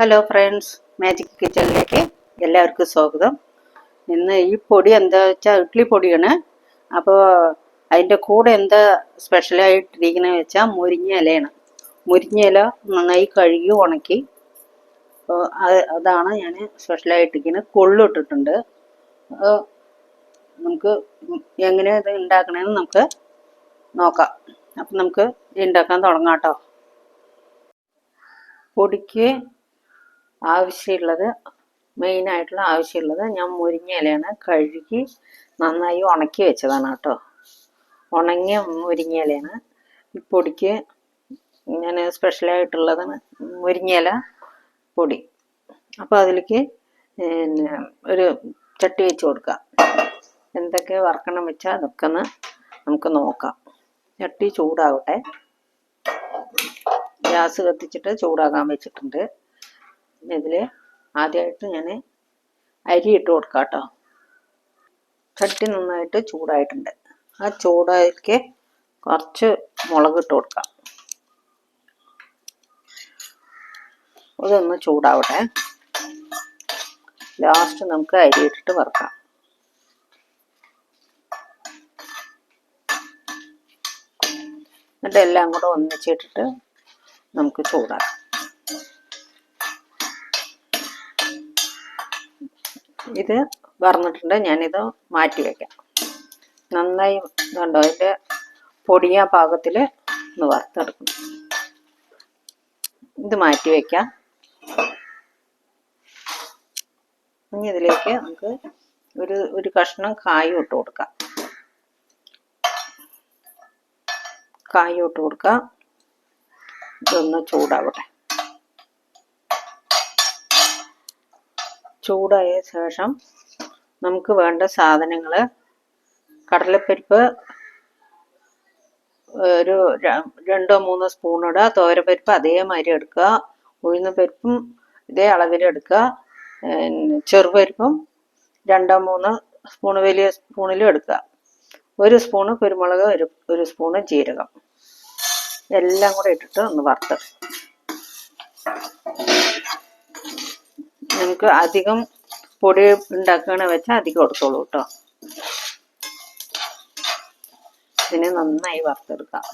Hello friends, magic കിച്ചണിലേക്ക് എല്ലാവർക്കും സ്വാഗതം. ഇന്ന് ഈ പൊടി എന്താ വെച്ചാൽ ഇഡ്ഡലി പൊടിയാണ്. അപ്പോൾ അതിൻ്റെ കൂടെ എന്താ സ്പെഷ്യലായിട്ടിരിക്കണമെന്ന് വെച്ചാൽ മുരിങ്ങ ഇലയാണ്. മുരിങ്ങ ഇല നന്നായി കഴുകി ഉണക്കി, അതാണ് ഞാൻ സ്പെഷ്യലായിട്ടിരിക്കുന്നത്. കൊള്ളിട്ടിട്ടുണ്ട്. നമുക്ക് എങ്ങനെ ഇത് ഉണ്ടാക്കണമെന്ന് നമുക്ക് നോക്കാം. അപ്പം നമുക്ക് ഇത് ഉണ്ടാക്കാൻ തുടങ്ങാം കേട്ടോ. പൊടിക്ക് മെയിനായിട്ടുള്ള ആവശ്യമുള്ളത് ഞാൻ മുരിങ്ങ ഇലയാണ്. കഴുകി നന്നായി ഉണക്കി വെച്ചതാണ് കേട്ടോ. ഉണങ്ങിയ മുരിങ്ങ ഇലയാണ് ഈ പൊടിക്ക് ഞാൻ സ്പെഷ്യലായിട്ടുള്ളത്. മുരിങ്ങ ഇല പൊടി. അപ്പോൾ അതിലേക്ക് ഒരു ചട്ടി വെച്ച് കൊടുക്കാം. എന്തൊക്കെ വറക്കണം വെച്ചാൽ അതൊക്കെ നമുക്ക് നോക്കാം. ചട്ടി ചൂടാവട്ടെ. ഗ്യാസ് കത്തിച്ചിട്ട് ചൂടാകാൻ വെച്ചിട്ടുണ്ട്. ഇതിൽ ആദ്യമായിട്ട് ഞാൻ അരി ഇട്ട് കൊടുക്കാം കേട്ടോ. ചട്ടി നന്നായിട്ട് ചൂടായിട്ടുണ്ട്. ആ ചൂടായിക്ക് കുറച്ച് മുളക് ഇട്ട് കൊടുക്കാം. അതൊന്ന് ചൂടാവട്ടെ. ലാസ്റ്റ് നമുക്ക് അരി ഇട്ടിട്ട് വറുക്കാം. എന്നിട്ട് എല്ലാം കൂടെ ഒന്നിച്ചിട്ടിട്ട് നമുക്ക് ചൂടാക്കാം. ഇത് വറന്നിട്ടുണ്ട്. ഞാനിത് മാറ്റി വയ്ക്കാം. നന്നായി കണ്ടോ, അതിൻ്റെ പൊടിയ പാകത്തിൽ ഒന്ന് വറുത്തെടുക്കണം. ഇത് മാറ്റി വയ്ക്കാം. ഇനി ഇതിലേക്ക് നമുക്ക് ഒരു കഷ്ണം കായും ഇട്ട് കൊടുക്കാം. കായും ഇട്ട് കൊടുക്കാം. ഇതൊന്ന് ചൂടാവട്ടെ. ചൂടായ ശേഷം നമുക്ക് വേണ്ട സാധനങ്ങൾ: കടലപ്പരിപ്പ് ഒരു 2-3 സ്പൂൺ ഇടുക. തോരപ്പരിപ്പ് അതേമാതിരി എടുക്കുക. ഉഴുന്നുപരിപ്പും ഇതേ അളവിലെടുക്കുക. ചെറുപരിപ്പും 2-3 സ്പൂൺ വലിയ സ്പൂണിലും എടുക്കുക. 1 സ്പൂണ് കുരുമുളക്, ഒരു സ്പൂണ് ജീരകം, എല്ലാം കൂടെ ഇട്ടിട്ട് ഒന്ന് വറുത്ത്. നിങ്ങൾക്ക് അധികം പൊടി ഉണ്ടാക്കുകയാണെന്ന് വെച്ചാൽ അധികം എടുത്തോളൂ കേട്ടോ. ഇതിനെ നന്നായി വറുത്തെടുക്കാം.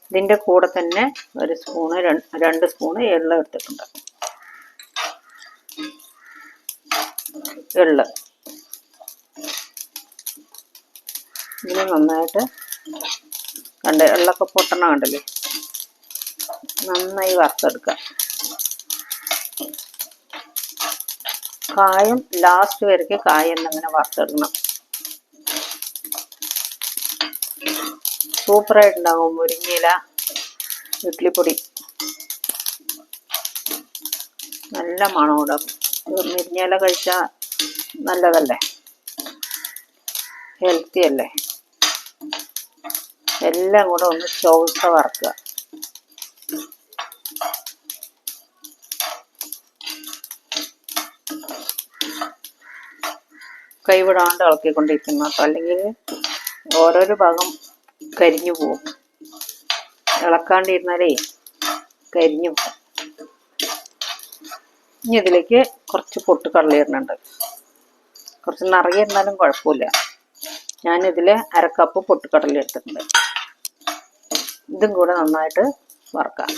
ഇതിൻ്റെ കൂടെ തന്നെ 1 സ്പൂണ് 2 സ്പൂണ് എള്ള് എടുത്തിട്ടുണ്ട്. ഇതിന് നന്നായിട്ട് എള്ളൊക്കെ പൊട്ടണ കണ്ടല്ലേ, നന്നായി വറുത്തെടുക്കാം. കായം ലാസ്റ്റ് വരയ്ക്ക് കായം അങ്ങനെ വറുത്തെടുക്കണം. സൂപ്പറായിട്ടുണ്ടാകും മുരിങ്ങയില ഇഡ്ഡലിപ്പൊടി. നല്ല മണമുണ്ട്. മുരിങ്ങയില കഴിച്ചാൽ നല്ലതല്ലേ, ഹെൽത്തി അല്ലേ. എല്ലാം കൂടെ ഒന്ന് ചുവച്ച വറുക്കുക. കൈവിടാണ്ട് ഇളക്കിക്കൊണ്ടിരിക്കണം കേട്ടോ, അല്ലെങ്കിൽ ഓരോരോ ഭാഗം കരിഞ്ഞു പോവും. ഇളക്കാണ്ടിരുന്നാലേ കരിഞ്ഞു പോകും. ഇനി ഇതിലേക്ക് കുറച്ച് പൊട്ടുകടല ഇടുന്നുണ്ട്. കുറച്ച് നിറയെ ഇരുന്നാലും കുഴപ്പമില്ല. ഞാനിതിൽ 1/2 കപ്പ് പൊട്ടുകടല എടുത്തിട്ടുണ്ട്. ഇതും കൂടെ നന്നായിട്ട് വറുക്കാം.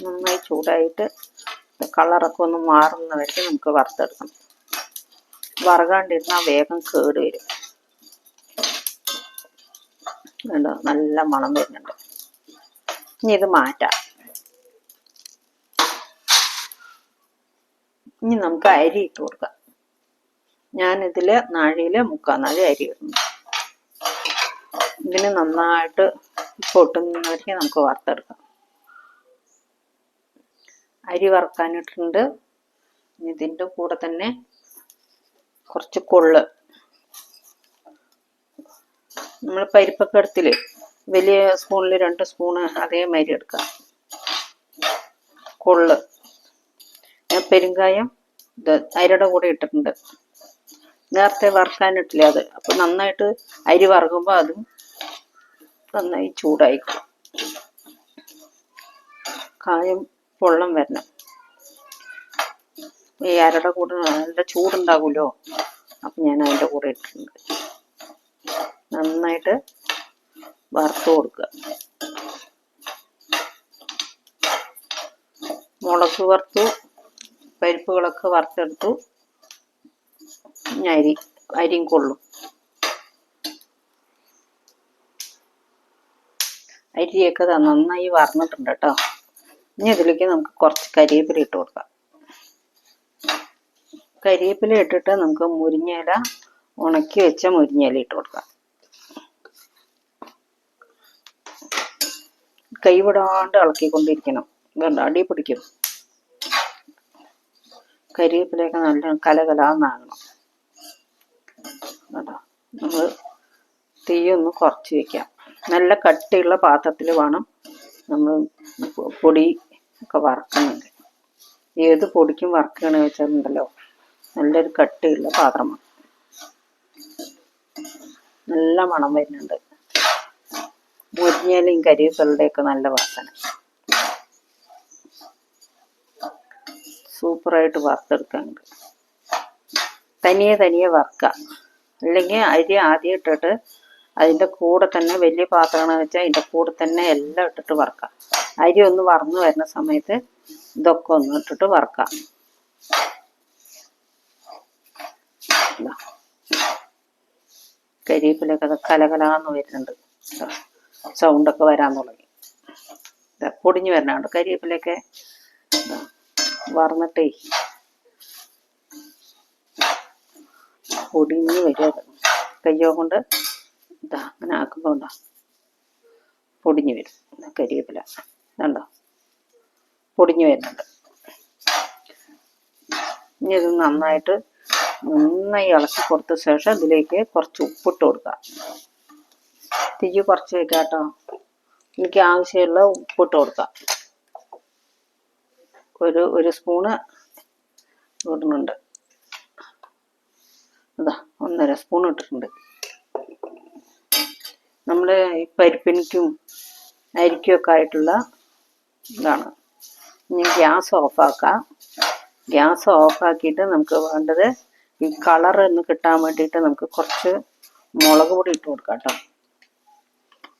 നന്നായി ചൂടായിട്ട് കളറൊക്കെ ഒന്ന് മാറുന്നവരെ നമുക്ക് വറുത്തെടുക്കണം. വറുകാണ്ടിരുന്നാൽ വേഗം കേട് വരും. കണ്ടോ, നല്ല മണം വരുന്നുണ്ട്. ഇനി ഇത് മാറ്റാം. ഇനി നമുക്ക് അരി ഇട്ട് കൊടുക്കാം. ഞാനിതിൽ നാഴിയിൽ 3/4 നാഴി അരി ഇടുന്നു. ഇതിന് നന്നായിട്ട് പൊട്ടുന്നവരെ നമുക്ക് വറുത്തെടുക്കാം. അരി വറുക്കാനിട്ടുണ്ട്. ഇതിൻ്റെ കൂടെ തന്നെ കുറച്ച് കൊള്ള്. നമ്മൾ പരിപ്പൊക്കെ എടുത്തില്ലേ, വലിയ സ്പൂണിൽ 2 സ്പൂണ് അതേമാതിരി എടുക്കാം. കൊള്ള്, പെരുങ്കായം ഇത് അരിയുടെ കൂടെ ഇട്ടിട്ടുണ്ട്. നേരത്തെ വറുക്കാനിട്ടില്ല അത്. അപ്പോൾ നന്നായിട്ട് അരി വറുക്കുമ്പോൾ അതും നന്നായി ചൂടായിക്കും. കായം പൊള്ളം വരണം. ഈ അരയുടെ കൂടെ നല്ല ചൂടുണ്ടാകുമല്ലോ, അപ്പം ഞാൻ അതിൻ്റെ കൂടെ ഇട്ടിട്ടുണ്ട്. നന്നായിട്ട് വറുത്ത് കൊടുക്കുക. മുളക് വറുത്തു, പരിപ്പുകളൊക്കെ വറുത്തെടുത്തു. അരിയും കൊള്ളും. അരിയൊക്കെ നന്നായി വറന്നിട്ടുണ്ട് കേട്ടോ. ഇനി ഇതിലേക്ക് നമുക്ക് കുറച്ച് കരിവേപ്പില ഇട്ട് കൊടുക്കാം. കരിവേപ്പില ഇട്ടിട്ട് നമുക്ക് മുരിങ്ങയില, ഉണക്കി വെച്ച മുരിങ്ങയില ഇട്ട് കൊടുക്കാം. കൈവിടാണ്ട് ഇളക്കിക്കൊണ്ടിരിക്കണം, വേണ്ട അടി പിടിക്കും. കരിവേപ്പിലയൊക്കെ നല്ല കലകലാന്നാകണം കേട്ടോ. നമ്മൾ തീയൊന്ന് കുറച്ച് വയ്ക്കാം. നല്ല കട്ടിയുള്ള പാത്രത്തിൽ വേണം നമ്മൾ പൊടി ഒക്കെ വറക്കുന്നുണ്ട്. ഏത് പൊടിക്കും വറക്കുകയാണെന്ന് വെച്ചാലുണ്ടല്ലോ, നല്ലൊരു കട്ടിയുള്ള പാത്രമാണ്. നല്ല മണം വരുന്നുണ്ട്. മുരിങ്ങയിലയും കരിവേപ്പിലയുടെയൊക്കെ നല്ല വാസന. സൂപ്പറായിട്ട് വറുത്തെടുക്കാനുണ്ട്. തനിയെ വറുക്കുക. അല്ലെങ്കിൽ അരി ആദ്യം ഇട്ടിട്ട് അതിൻ്റെ കൂടെ തന്നെ, വലിയ പാത്രമാണെന്ന് വെച്ചാൽ അതിൻ്റെ കൂടെ തന്നെ എല്ലാം ഇട്ടിട്ട് വറുക്കാം. അരി ഒന്ന് വറന്ന് വരുന്ന സമയത്ത് ഇതൊക്കെ ഒന്ന് ഇട്ടിട്ട് വറുക്കാം. കരിവേപ്പിലൊക്കെ കലകലാന്ന് വരുന്നുണ്ട്. സൗണ്ടൊക്കെ വരാൻ തുടങ്ങി. പൊടിഞ്ഞു വരണുണ്ട് കരിവേപ്പിലൊക്കെ വറന്നിട്ടേ. പൊടിഞ്ഞ് വരിക. കയ്യോ കൊണ്ട് അങ്ങനെ ആക്കുമ്പോൾ ഉണ്ടോ പൊടിഞ്ഞു വരും. കരിവേപ്പില കണ്ടോ പൊടിഞ്ഞു വരുന്നുണ്ട്. ഇനി ഇത് നന്നായി ഇളക്കി കൊടുത്ത ശേഷം ഇതിലേക്ക് കുറച്ച് ഉപ്പിട്ട് കൊടുക്കാം. തീ കുറച്ച് വെക്കാം കേട്ടോ. എനിക്ക് ആവശ്യമുള്ള ഉപ്പിട്ട് കൊടുക്കാം. ഒരു സ്പൂണ് ഇടുന്നുണ്ട്. അതാ 1.5 സ്പൂൺ ഇട്ടിട്ടുണ്ട്. നമ്മൾ ഈ പരിപ്പിനിക്കും അരിക്കുമൊക്കെ ആയിട്ടുള്ള ഇതാണ്. ഇനി ഗ്യാസ് ഓഫാക്കാം. ഗ്യാസ് ഓഫാക്കിയിട്ട് നമുക്ക് വേണ്ടത് ഈ കളർ ഒന്ന് കിട്ടാൻ വേണ്ടിയിട്ട് നമുക്ക് കുറച്ച് മുളക് പൊടി ഇട്ട് കൊടുക്കാം കേട്ടോ.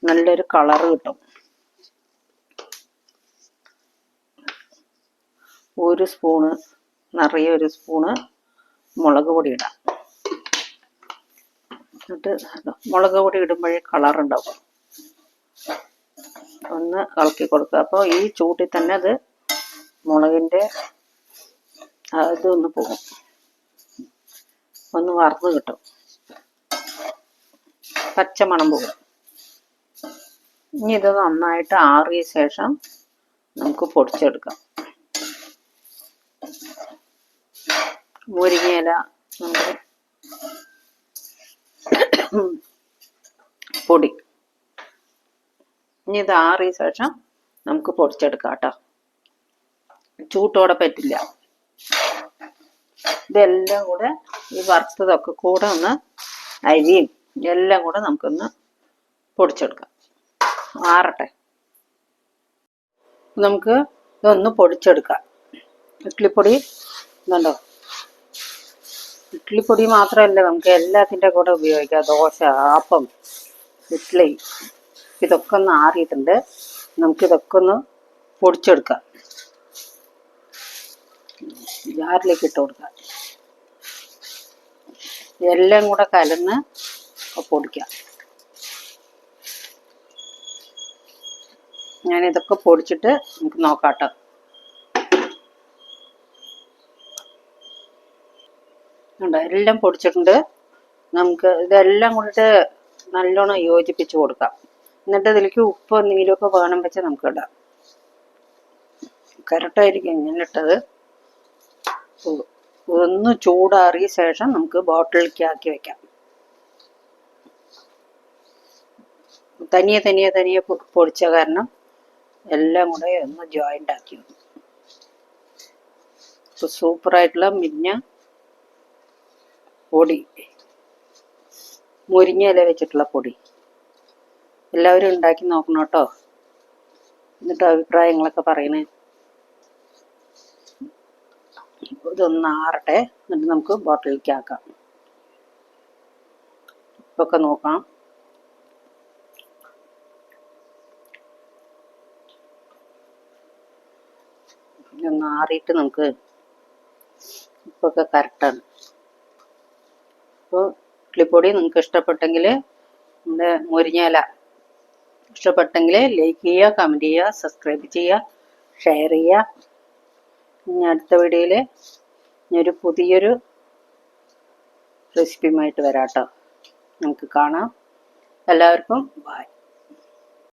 നല്ലൊരു കളറ് കിട്ടും. 1 സ്പൂണ്, നിറയെ 1 സ്പൂണ് മുളക് പൊടി ഇടാം. എന്നിട്ട് മുളക് പൊടി ഇടുമ്പോഴേ കളറുണ്ടാവും. ഒന്ന് ഇളക്കി കൊടുക്കുക. അപ്പോൾ ഈ ചൂട്ടിൽ തന്നെ അത് മുളകിൻ്റെ ഇതൊന്ന് പോകും, ഒന്ന് വറുത്ത് കിട്ടും, പച്ചമണം പോകും. ഇനി ഇത് നന്നായിട്ട് ആറിയ ശേഷം നമുക്ക് പൊടിച്ചെടുക്കാം. മുരിങ്ങയില നമുക്ക് പൊടി. ഇനി ഇത് ആറിയ ശേഷം നമുക്ക് പൊടിച്ചെടുക്കാം കേട്ടോ. ചൂട്ടോടെ പറ്റില്ല. ഇതെല്ലാം കൂടെ ഈ വറുത്തതൊക്കെ കൂടെ ഒന്ന് അരിയും എല്ലാം കൂടെ നമുക്കൊന്ന് പൊടിച്ചെടുക്കാം. ആറട്ടെ. നമുക്ക് ഇതൊന്ന് പൊടിച്ചെടുക്കാം. ഇഡ്ഡലിപ്പൊടി ഇതുണ്ടോ, ഇഡ്ഡലിപ്പൊടി മാത്രമല്ല നമുക്ക് എല്ലാത്തിൻ്റെ കൂടെ ഉപയോഗിക്കാം. ദോശ, അപ്പം, ഇഡ്ഡലി, ഇതൊക്കെ ഒന്ന് ആറിയിട്ടുണ്ട്. നമുക്കിതൊക്കെ ഒന്ന് പൊടിച്ചെടുക്കാം. ജാറിലേക്ക് ഇട്ട് കൊടുക്കാം. എല്ലാം കൂടെ കലന്ന് പൊടിക്കാം. ഞാനിതൊക്കെ പൊടിച്ചിട്ട് നമുക്ക് നോക്കാട്ടോ. ഉണ്ട്, എല്ലാം പൊടിച്ചിട്ടുണ്ട്. നമുക്ക് ഇതെല്ലാം കൂടിയിട്ട് നല്ലോണം യോജിപ്പിച്ച് കൊടുക്കാം. എന്നിട്ട് ഇതിലേക്ക് ഉപ്പ് എന്തെങ്കിലുമൊക്കെ വേണം വെച്ചാൽ നമുക്ക് ഇടാം. കറക്റ്റായിരിക്കും ഇങ്ങനെ ഇട്ടത്. ഒന്ന് ചൂടാറിയ ശേഷം നമുക്ക് ബോട്ടിലേക്ക് ആക്കി വെക്കാം. തനിയെ പൊടിച്ച കാരണം എല്ലാം കൂടെ ഒന്ന് ജോയിൻ്റ് ആക്കി. ഇപ്പോൾ സൂപ്പറായിട്ടുള്ള മിഞ്ഞ പൊടി, മുരിങ്ങയില വെച്ചിട്ടുള്ള പൊടി എല്ലാവരും ഉണ്ടാക്കി നോക്കണം കേട്ടോ. എന്നിട്ട് അഭിപ്രായങ്ങളൊക്കെ പറയണേ. ഇതൊന്ന് ആറട്ടെ, എന്നിട്ട് നമുക്ക് ബോട്ടിലേക്ക് ആക്കാം. ഇപ്പൊക്കെ നോക്കാം. ഇതൊന്ന് ആറിയിട്ട് നമുക്ക് ഇപ്പൊക്കെ കറക്റ്റാണ്. അപ്പോൾ ഇഡ്ഡലിപ്പൊടി നിങ്ങൾക്ക് ഇഷ്ടപ്പെട്ടെങ്കിൽ നമ്മുടെ മുരിങ്ങയില ഇഷ്ടപ്പെട്ടെങ്കിൽ ലൈക്ക് ചെയ്യുക, കമൻറ്റ് ചെയ്യുക, സബ്സ്ക്രൈബ് ചെയ്യുക, ഷെയർ ചെയ്യുക. ഇനി അടുത്ത വീഡിയോയിൽ ഞാനൊരു പുതിയൊരു റെസിപ്പിയുമായിട്ട് വരാം കേട്ടോ. നമുക്ക് കാണാം. എല്ലാവർക്കും ബൈ.